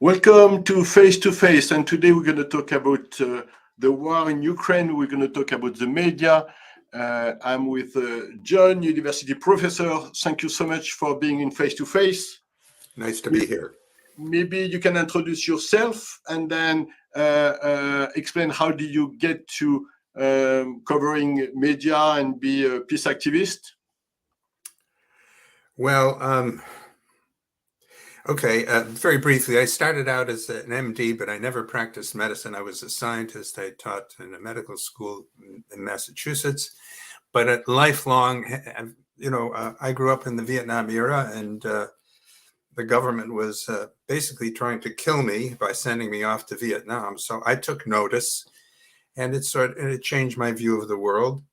Welcome to Face to Face, and today we're going to talk about the war in Ukraine. We're going to talk about the media. I'm with John, university professor. Thank you so much for being in Face to Face. Nice to be here. Maybe you can introduce yourself and then explain how did you get to covering media and be a peace activist? Well, okay, very briefly, I started out as an MD, but I never practiced medicine. I was a scientist. I taught in a medical school in Massachusetts, but at lifelong, I grew up in the Vietnam era, and the government was basically trying to kill me by sending me off to Vietnam. So I took notice, and it changed my view of the world.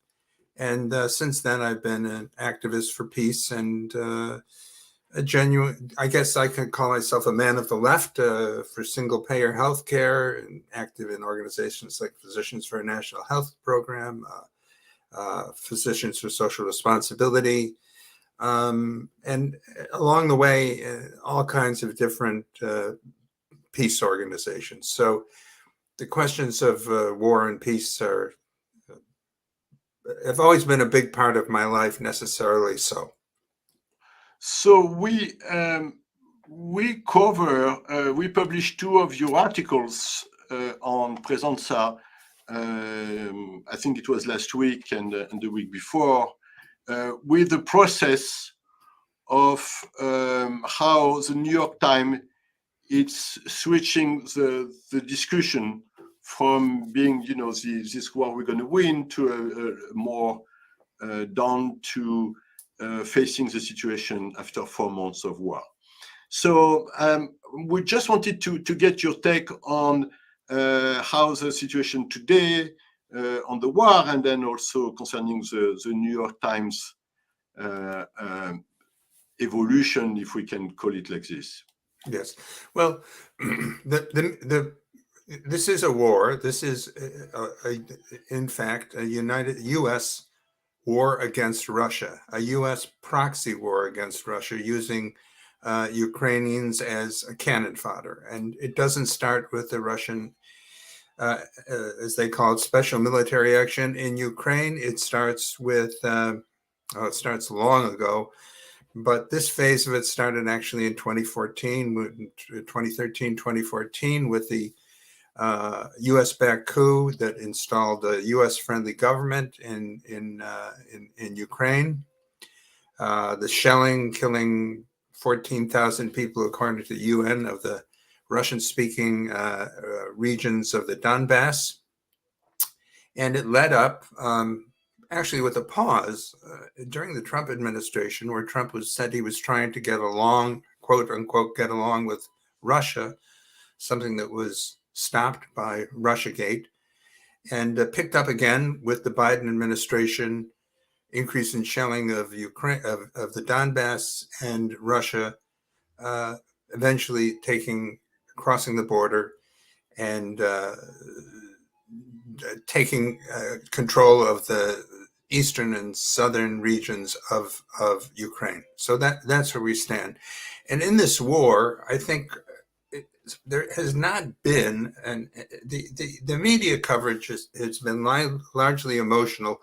And since then, I've been an activist for peace and a genuine, I guess I can call myself a man of the left for single payer healthcare, and active in organizations like Physicians for a National Health Program, Physicians for Social Responsibility, and along the way, all kinds of different peace organizations. So the questions of war and peace have always been a big part of my life, necessarily so. So we published two of your articles on Presenza. I think it was last week and the week before, with the process of how the New York Times it's switching the discussion from being, this war we're going to win to a more down to facing the situation after 4 months of war. So we just wanted to get your take on how the situation today on the war, and then also concerning the New York Times evolution, if we can call it like this. Yes. Well, this is a war. This is, in fact, a U.S. war against Russia, a U.S. proxy war against Russia, using Ukrainians as a cannon fodder. And it doesn't start with the Russian, as they call it, special military action in Ukraine. It starts with, it starts long ago, but this phase of it started actually in 2013, 2014, with the U.S.-backed coup that installed a U.S.-friendly government in Ukraine. The shelling, killing 14,000 people, according to the UN, of the Russian-speaking regions of the Donbass. And it led up, actually with a pause, during the Trump administration, where Trump said he was trying to get along, quote unquote, get along with Russia, something that was stopped by Russiagate, and picked up again with the Biden administration, increase in shelling of Ukraine, of the Donbass, and Russia eventually crossing the border and taking control of the eastern and southern regions of Ukraine. So that's where we stand. And in this war, I think there has not been, and the media coverage has been largely emotional,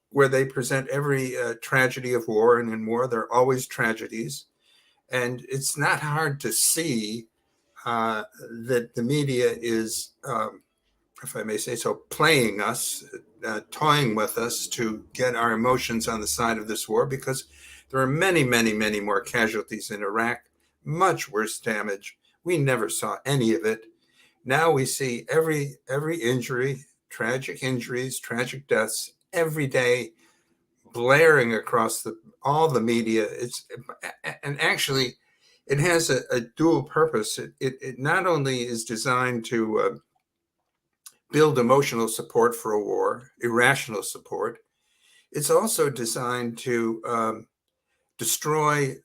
where they present every tragedy of war, and in war there are always tragedies, and it's not hard to see that the media is, if I may say so, playing us, toying with us to get our emotions on the side of this war, because there are many, many, many more casualties in Iraq, much worse damage. We never saw any of it. Now we see every injury, tragic injuries, tragic deaths every day, blaring across all the media. And actually, it has a dual purpose. It not only is designed to build emotional support for a war, irrational support, it's also designed to destroy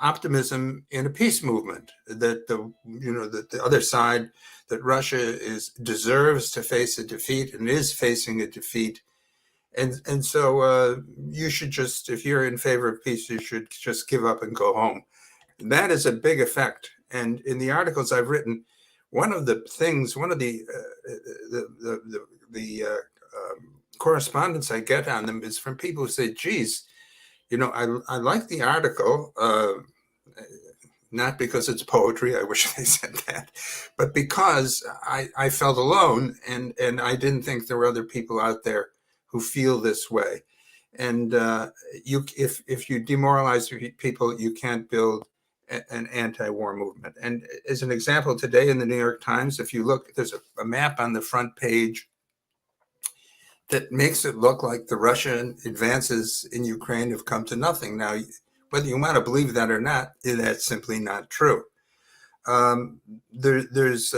optimism in a peace movement, that the other side, that Russia deserves to face a defeat and is facing a defeat. And so you should just, if you're in favor of peace, you should just give up and go home. that is a big effect. And in the articles I've written, one of the correspondence I get on them is from people who say, geez, I like the article, not because it's poetry, I wish they said that, but because I felt alone, and I didn't think there were other people out there who feel this way. And if you demoralize people, you can't build an anti-war movement. And as an example, today in the New York Times, if you look, there's a map on the front page that makes it look like the Russian advances in Ukraine have come to nothing. Now, whether you want to believe that or not, that's simply not true. There's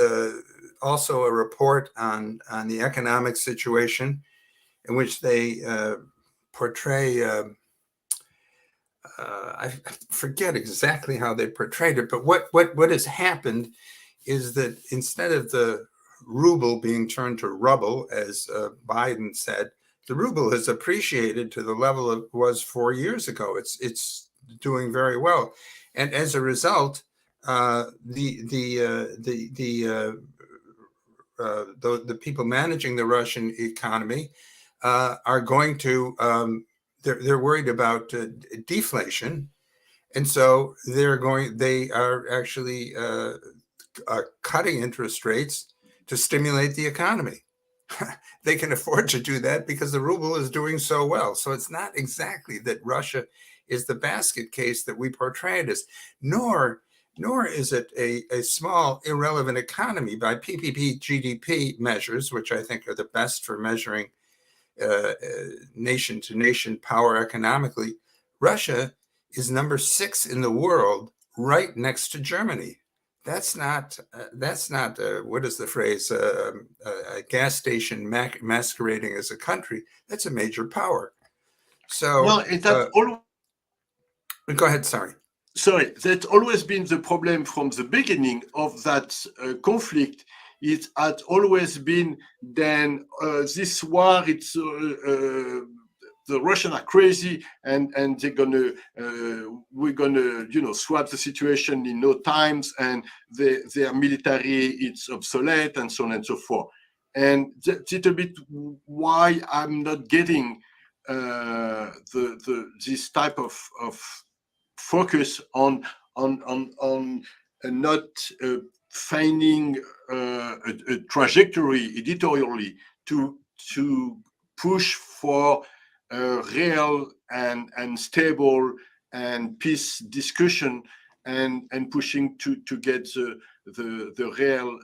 also a report on the economic situation in which they portray, I forget exactly how they portrayed it, but what has happened is that instead of the ruble being turned to rubble, as Biden said, the ruble has appreciated to the level it was 4 years ago. It's doing very well, and as a result, the people managing the Russian economy are going to they're worried about deflation, and so they are actually cutting interest rates to stimulate the economy. They can afford to do that because the ruble is doing so well. So it's not exactly that Russia is the basket case that we portray it as, nor is it a small, irrelevant economy by PPP GDP measures, which I think are the best for measuring nation-to-nation power economically. Russia is number 6 in the world, right next to Germany. That's not what is the phrase? A gas station masquerading as a country. That's a major power. So no, that's go ahead. Sorry. That's always been the problem from the beginning of that conflict. It had always been then this war. It's the Russians are crazy, and they're gonna we're gonna swap the situation in no times, and their military it's obsolete, and so on and so forth. And that's a little bit why I'm not getting this type of focus on not finding a trajectory editorially to push for a real and stable and peace discussion, and pushing to get the real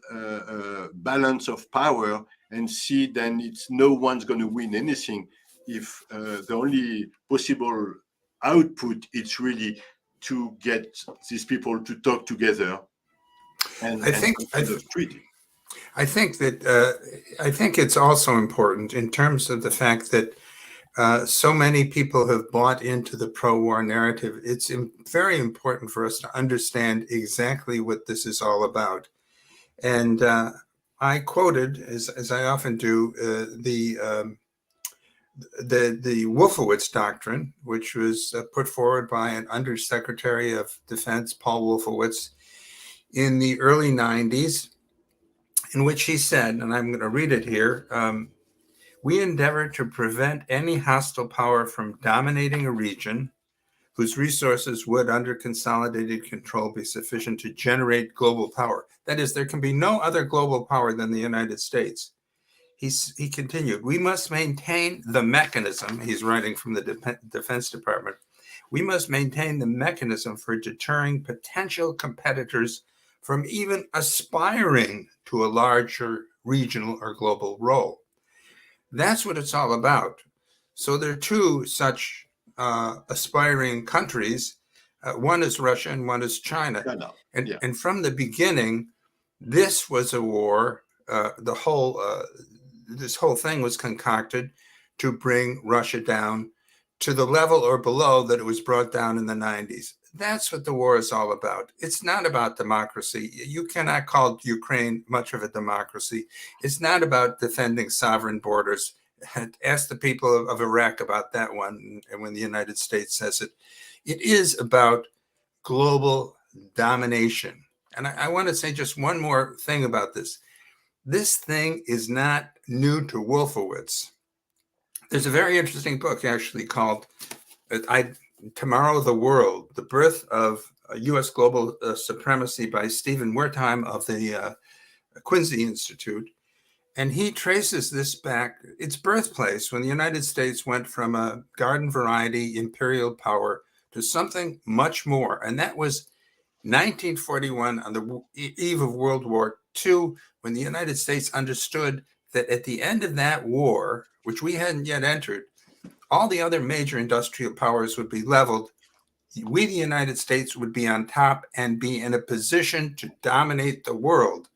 balance of power, and see then it's no one's going to win anything if the only possible output is really to get these people to talk together and I think the treaty. I think it's also important in terms of the fact that so many people have bought into the pro-war narrative. It's very important for us to understand exactly what this is all about. And I quoted, as I often do, the Wolfowitz doctrine, which was put forward by an Undersecretary of Defense, Paul Wolfowitz, in the early 90s, in which he said, and I'm going to read it here, we endeavor to prevent any hostile power from dominating a region whose resources would, under consolidated control, be sufficient to generate global power. That is, there can be no other global power than the United States. He continued, we must maintain the mechanism, he's writing from the Defense Department, we must maintain the mechanism for deterring potential competitors from even aspiring to a larger regional or global role. That's what it's all about. So there are two such aspiring countries. One is Russia and one is China. And from the beginning, this was a war. This whole thing was concocted to bring Russia down to the level or below that it was brought down in the 90s. That's what the war is all about. It's not about democracy. You cannot call Ukraine much of a democracy. It's not about defending sovereign borders. Ask the people of Iraq about that one, and when the United States says it. It is about global domination. And I want to say just one more thing about this. This thing is not new to Wolfowitz. There's a very interesting book actually called Tomorrow the World, The Birth of U.S. Global Supremacy by Stephen Wertheim of the Quincy Institute. And he traces this back, its birthplace, when the United States went from a garden variety imperial power to something much more. And that was 1941, on the eve of World War II, when the United States understood that at the end of that war, which we hadn't yet entered, all the other major industrial powers would be leveled. We, the United States, would be on top and be in a position to dominate the world.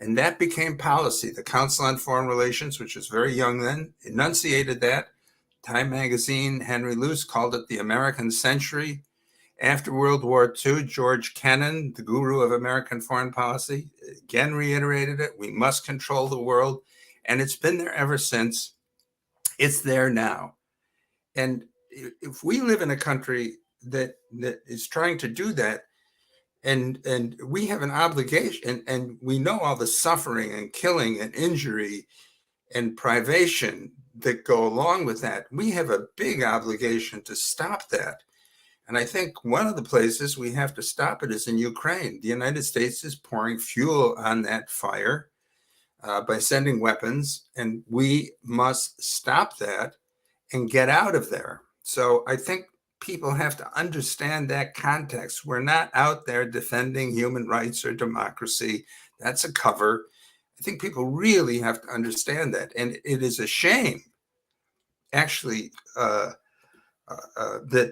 And that became policy. The Council on Foreign Relations, which was very young then, enunciated that. Time magazine, Henry Luce, called it the American century. After World War II, George Kennan, the guru of American foreign policy, again reiterated it. We must control the world. And it's been there ever since. It's there now. And if we live in a country that is trying to do that, and we have an obligation, and we know all the suffering and killing and injury and privation that go along with that, we have a big obligation to stop that. And I think one of the places we have to stop it is in Ukraine. The United States is pouring fuel on that fire by sending weapons, and we must stop that and get out of there. So I think people have to understand that context. We're not out there defending human rights or democracy. That's a cover. I think people really have to understand that. And it is a shame, actually, that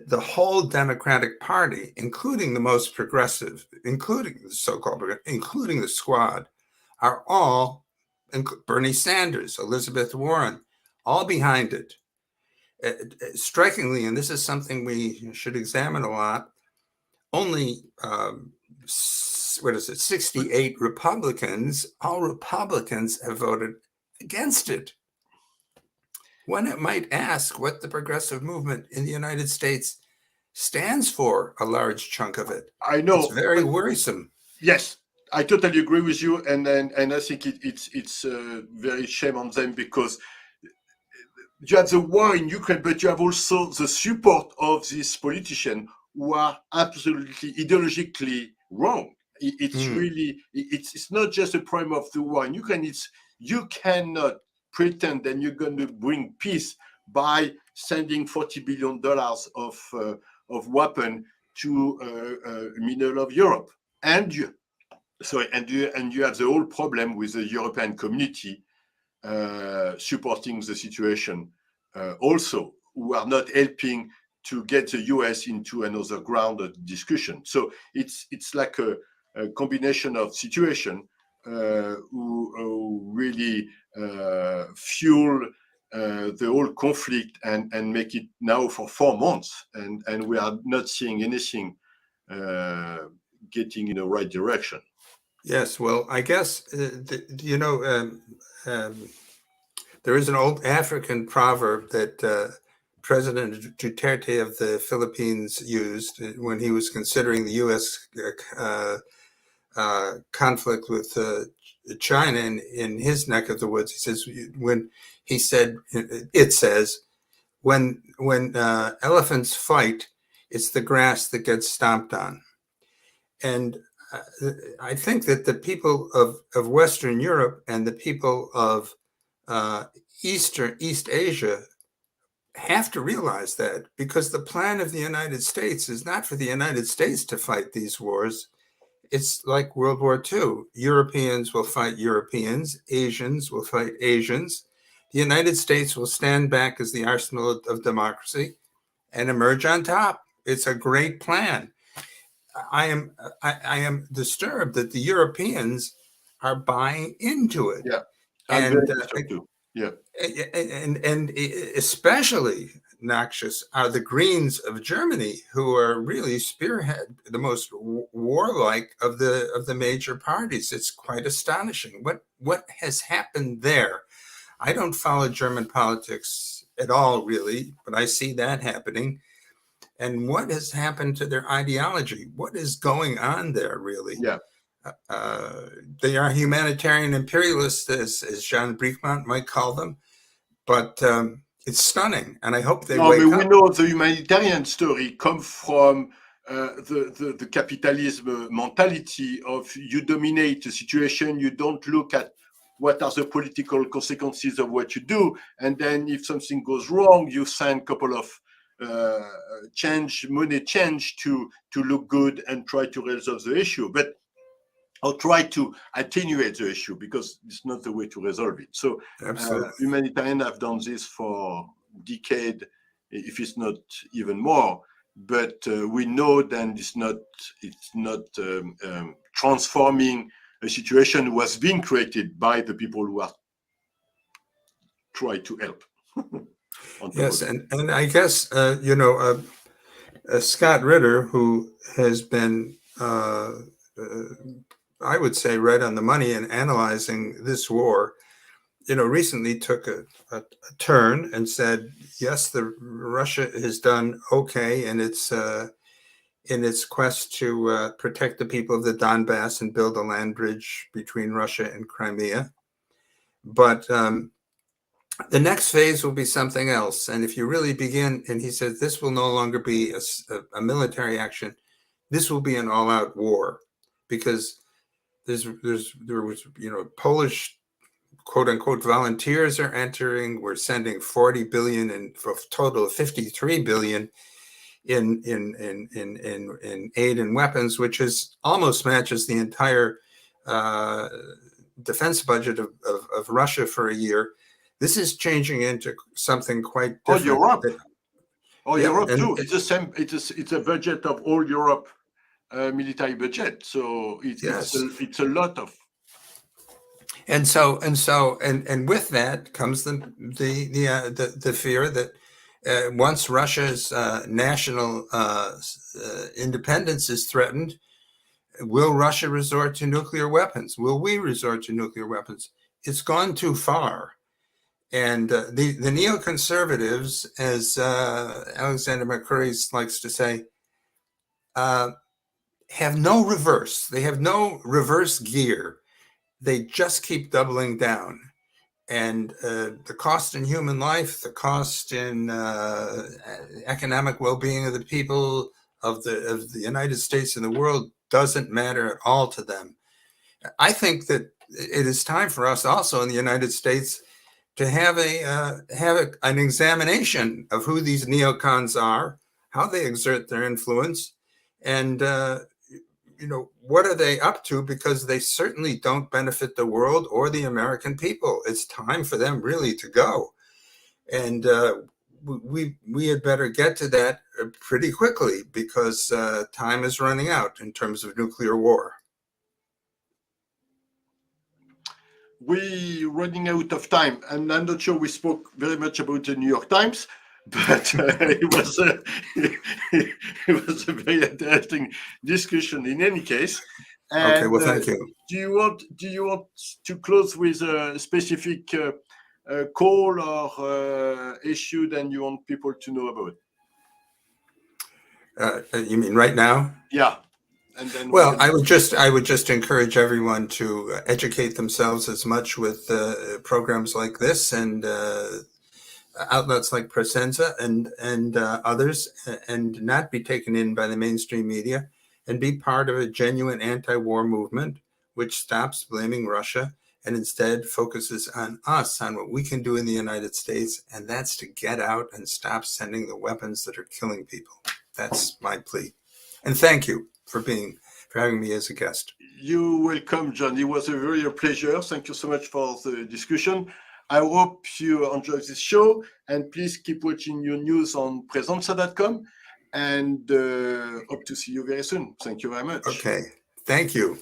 the whole Democratic Party, including the most progressive, including the so-called, including the Squad, are all, Bernie Sanders, Elizabeth Warren, all behind it. Strikingly, and this is something we should examine a lot, only 68 Republicans, all Republicans have voted against it. One might ask what the progressive movement in the United States stands for, a large chunk of it. I know. It's very worrisome. Yes, I totally agree with you, and I think it's very shame on them, because you have the war in Ukraine, but you have also the support of these politicians who are absolutely ideologically wrong. It's really, it's not just a problem of the war in Ukraine. It's, you cannot pretend that you're going to bring peace by sending $40 billion of weapon to middle of Europe, and you have the whole problem with the European community supporting the situation also, who are not helping to get the US into another ground of discussion. So it's like a combination of situation who really fuel the whole conflict and make it now for 4 months, and we are not seeing anything getting in the right direction. Yes, well, I guess, there is an old African proverb that President Duterte of the Philippines used when he was considering the U.S. Conflict with China in his neck of the woods. He said, when elephants fight, it's the grass that gets stomped on. And I think that the people of Western Europe and the people of East Asia have to realize that, because the plan of the United States is not for the United States to fight these wars. It's like World War II. Europeans will fight Europeans, Asians will fight Asians. The United States will stand back as the arsenal of democracy and emerge on top. It's a great plan. I am disturbed that the Europeans are buying into it. Yeah, and too. Yeah, and especially noxious are the Greens of Germany, who are really spearhead the most warlike of the major parties. It's quite astonishing what has happened there. I don't follow German politics at all, really, but I see that happening. and what has happened to their ideology? What is going on there, really? Yeah. They are humanitarian imperialists, as Jean Brickman might call them, but it's stunning, and I hope they No, wake but up. we know the humanitarian story comes from the capitalism mentality of you dominate the situation, you don't look at what are the political consequences of what you do, and then if something goes wrong, you send a couple of money change to look good and try to resolve the issue, but or try to attenuate the issue, because it's not the way to resolve it. So humanitarians have done this for decades, if it's not even more. But we know that it's not transforming a situation that was being created by the people who are trying to help. Yes, and I guess Scott Ritter, who has been I would say right on the money in analyzing this war, recently took a turn and said, yes, Russia has done okay in its quest to protect the people of the Donbass and build a land bridge between Russia and Crimea. But the next phase will be something else. And if you really begin, and he said, this will no longer be a military action. This will be an all-out war, because there was Polish quote unquote volunteers are entering. We're sending 40 billion and for a total of 53 billion in aid and weapons, which is almost matches the entire defense budget of Russia for a year. This is changing into something quite different. Europe. Europe too. It's the same. It's a budget of all Europe. Military budget, so it's a lot of, and with that comes the fear that once Russia's national independence is threatened, will Russia resort to nuclear weapons? Will we resort to nuclear weapons? It's gone too far, and the neoconservatives, as Alexander Mercury likes to say, have no reverse. They have no reverse gear. They just keep doubling down. And the cost in human life, the cost in economic well-being of the people of the United States and the world doesn't matter at all to them. I think that it is time for us also in the United States to have an examination of who these neocons are, how they exert their influence, and what are they up to? Because they certainly don't benefit the world or the American people. It's time for them really to go. And we had better get to that pretty quickly, because time is running out in terms of nuclear war. We're running out of time, and I'm not sure we spoke very much about the New York Times, but it was a very interesting discussion in any case. And, okay, well, thank you. Do you want to close with a specific call or issue that you want people to know about? You mean right now? Yeah. And then I would just encourage everyone to educate themselves as much with programs like this and outlets like Presenza and others, and not be taken in by the mainstream media, and be part of a genuine anti-war movement which stops blaming Russia and instead focuses on us, on what we can do in the United States, and that's to get out and stop sending the weapons that are killing people. That's my plea. And thank you for having me as a guest. You're welcome, John. It was a very pleasure. Thank you so much for the discussion. I hope you enjoy this show, and please keep watching your news on Presenza.com, and hope to see you very soon. Thank you very much. Okay. Thank you.